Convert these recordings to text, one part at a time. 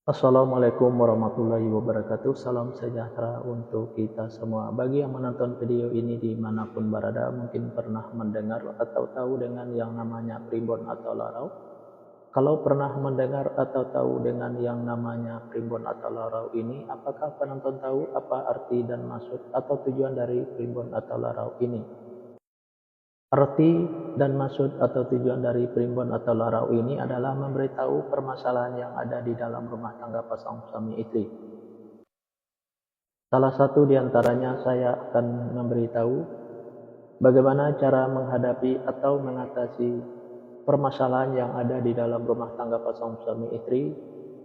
Assalamualaikum warahmatullahi wabarakatuh. Salam sejahtera untuk kita semua. Bagi yang menonton video ini dimanapun berada, mungkin pernah mendengar atau tahu dengan yang namanya primbon atau larau. Kalau pernah mendengar atau tahu dengan yang namanya primbon atau larau ini, apakah penonton tahu apa arti dan maksud atau tujuan dari primbon atau larau ini? Arti dan maksud atau tujuan dari primbon atau larau ini adalah memberitahu permasalahan yang ada di dalam rumah tangga pasangan suami istri. Salah satu di antaranya saya akan memberitahu bagaimana cara menghadapi atau mengatasi permasalahan yang ada di dalam rumah tangga pasangan suami istri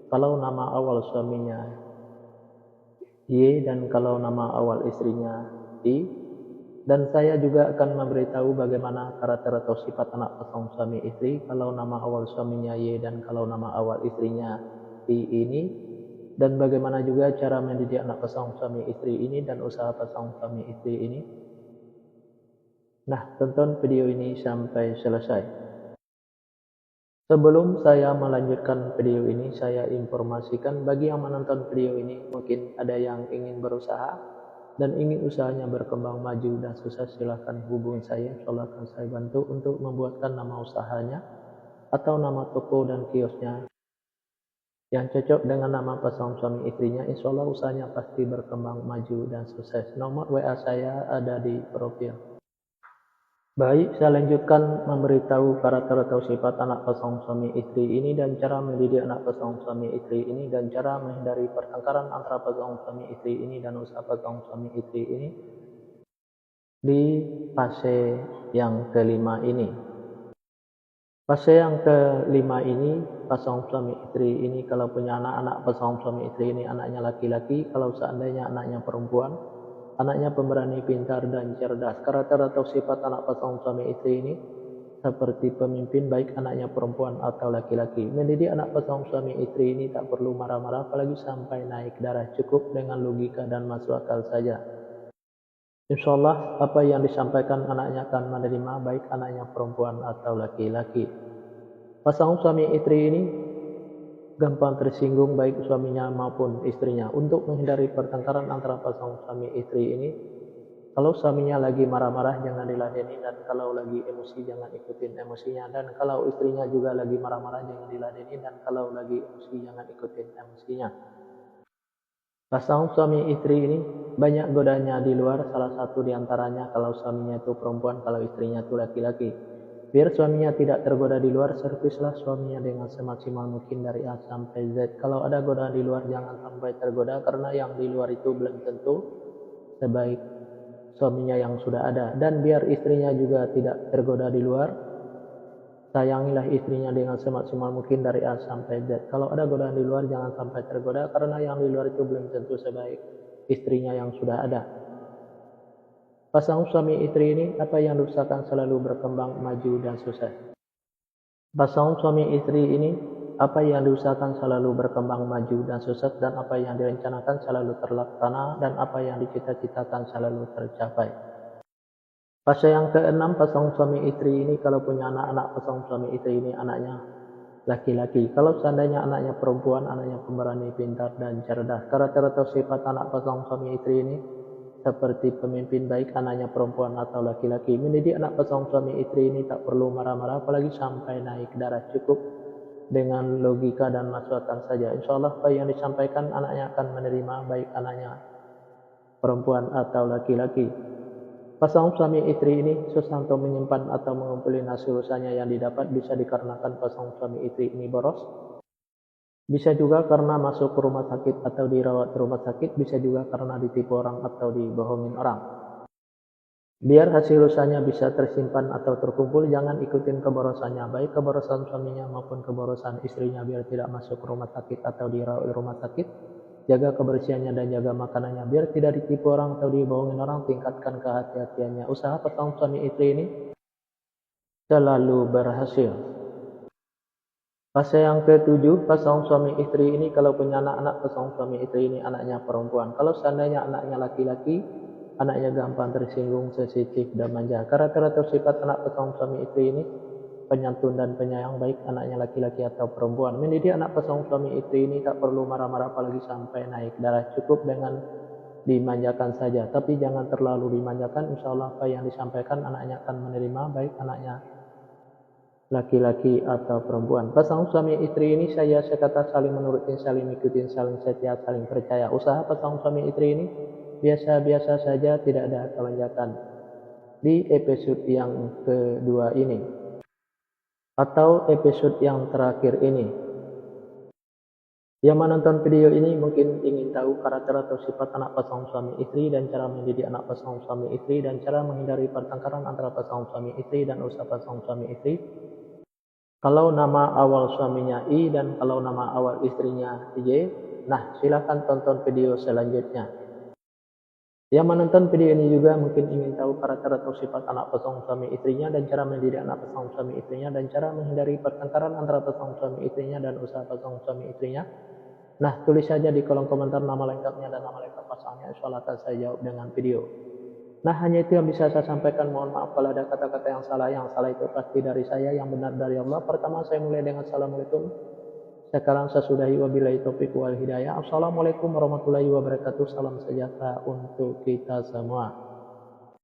kalau nama awal suaminya Y dan kalau nama awal istrinya I. Dan saya juga akan memberitahu bagaimana karakter atau sifat anak pasangan suami istri kalau nama awal suaminya Y dan kalau nama awal istrinya I ini. Dan bagaimana juga cara mendidik anak pasangan suami istri ini dan usaha pasangan suami istri ini. Nah, tonton video ini sampai selesai. Sebelum saya melanjutkan video ini, saya informasikan bagi yang menonton video ini, mungkin ada yang ingin berusaha dan ingin usahanya berkembang maju dan sukses, silahkan hubungi saya. Insyaallah akan saya bantu untuk membuatkan nama usahanya atau nama toko dan kiosnya yang cocok dengan nama pasangan suami istrinya. Insyaallah usahanya pasti berkembang maju dan sukses. Nomor WA saya ada di profil. Baik, saya lanjutkan memberitahu karakter atau sifat anak pasangan suami istri ini dan cara mendidik anak pasangan suami istri ini dan cara menghindari pertengkaran antara pasangan suami istri ini dan usaha pasangan suami istri ini di fase yang kelima ini. Fase yang kelima ini, pasangan suami istri ini kalau punya anak pasangan suami istri ini anaknya laki-laki, kalau seandainya anaknya perempuan, anaknya pemberani, pintar, dan cerdas. Karakter atau sifat anak pasangan suami istri ini seperti pemimpin, baik anaknya perempuan atau laki-laki. Mendidik anak pasangan suami istri ini tak perlu marah-marah, apalagi sampai naik darah. Cukup dengan logika dan masuk akal saja. Insyaallah apa yang disampaikan anaknya akan menerima, baik anaknya perempuan atau laki-laki. Pasangan suami istri ini gampang tersinggung baik suaminya maupun istrinya. Untuk menghindari pertengkaran antara pasangan suami istri ini, kalau suaminya lagi marah-marah jangan diladeni, dan kalau lagi emosi jangan ikutin emosinya, dan kalau istrinya juga lagi marah-marah jangan diladeni, dan kalau lagi emosi jangan ikutin emosinya. Pasangan suami istri ini banyak godanya di luar, salah satu diantaranya kalau suaminya itu perempuan, kalau istrinya itu laki-laki. Biar suaminya tidak tergoda di luar, servislah suaminya dengan semaksimal mungkin dari A sampai Z. Kalau ada godaan di luar jangan sampai tergoda, karena yang di luar itu belum tentu sebaik suaminya yang sudah ada. Dan biar istrinya juga tidak tergoda di luar, sayangilah istrinya dengan semaksimal mungkin dari A sampai Z. Kalau ada godaan di luar jangan sampai tergoda, karena yang di luar itu belum tentu sebaik istrinya yang sudah ada. Pasangan suami istri ini apa yang diusahakan selalu berkembang maju dan sukses. Pasangan suami istri ini apa yang diusahakan selalu berkembang maju dan sukses, dan apa yang direncanakan selalu terlaksana, dan apa yang dicita-citakan selalu tercapai. Fase yang keenam, pasangan suami istri ini kalau punya anak pasangan suami istri ini anaknya laki-laki. Kalau seandainya anaknya perempuan, anaknya pemberani, pintar, dan cerdas. Karakter atau sifat anak pasangan suami istri ini seperti pemimpin, baik anaknya perempuan atau laki-laki. Mendidik anak pasangan suami istri ini tak perlu marah-marah, apalagi sampai naik darah. Cukup dengan logika dan masukan saja. Insyaallah apa yang disampaikan anaknya akan menerima, baik anaknya perempuan atau laki-laki. Pasangan suami istri ini susah untuk menyimpan atau mengumpulkan hasil usahanya yang didapat, bisa dikarenakan pasangan suami istri ini boros. Bisa juga karena masuk ke rumah sakit atau dirawat di rumah sakit, bisa juga karena ditipu orang atau dibohongin orang. Biar hasil usahanya bisa tersimpan atau terkumpul, jangan ikutin keborosannya, baik keborosan suaminya maupun keborosan istrinya, biar tidak masuk ke rumah sakit atau dirawat di rumah sakit. Jaga kebersihannya dan jaga makanannya, biar tidak ditipu orang atau dibohongin orang. Tingkatkan kehati-hatiannya. Usaha pasangan suami istri ini selalu berhasil. Fase yang ketujuh, pasangan suami istri ini kalau punya anak pasangan suami istri ini anaknya perempuan. Kalau seandainya anaknya laki-laki, anaknya gampang tersinggung, sensitif, dan manja. Karakter atau sifat anak pasangan suami istri ini penyantun dan penyayang, baik anaknya laki-laki atau perempuan. Mendidik anak pasangan suami istri ini tak perlu marah-marah apalagi sampai naik darah, cukup dengan dimanjakan saja, tapi jangan terlalu dimanjakan. Insya Allah apa yang disampaikan anaknya akan menerima, baik anaknya laki-laki atau perempuan. Pasangan suami istri ini saya sekata saling menurutin, saling ikutin, saling setia, saling percaya. Usaha pasangan suami istri ini biasa-biasa saja, tidak ada kelanjakan. Di episode yang kedua ini atau episode yang terakhir ini, yang menonton video ini mungkin ingin tahu karakter atau sifat anak pasangan suami istri dan cara mendidik anak pasangan suami istri dan cara menghindari pertengkaran antara pasangan suami istri dan usaha pasangan suami istri. Kalau nama awal suaminya I dan kalau nama awal istrinya Y, nah silahkan tonton video selanjutnya. Yang menonton video ini juga mungkin ingin tahu karakter atau sifat anak pasangan suami istrinya dan cara mendidik anak pasangan suami istrinya dan cara menghindari pertengkaran antara pasangan suami istrinya dan usaha pasangan suami istrinya. Nah, tulis saja di kolom komentar nama lengkapnya dan nama lengkap pasangannya, insya akan saya jawab dengan video. Nah, hanya itu yang bisa saya sampaikan. Mohon maaf kalau ada kata-kata yang salah. Yang salah itu pasti dari saya, yang benar dari Allah. Pertama saya mulai dengan Assalamualaikum. Sekarang saya sudahi, wabillahi taufiq wal hidayah. Assalamualaikum warahmatullahi wabarakatuh. Salam sejahtera untuk kita semua.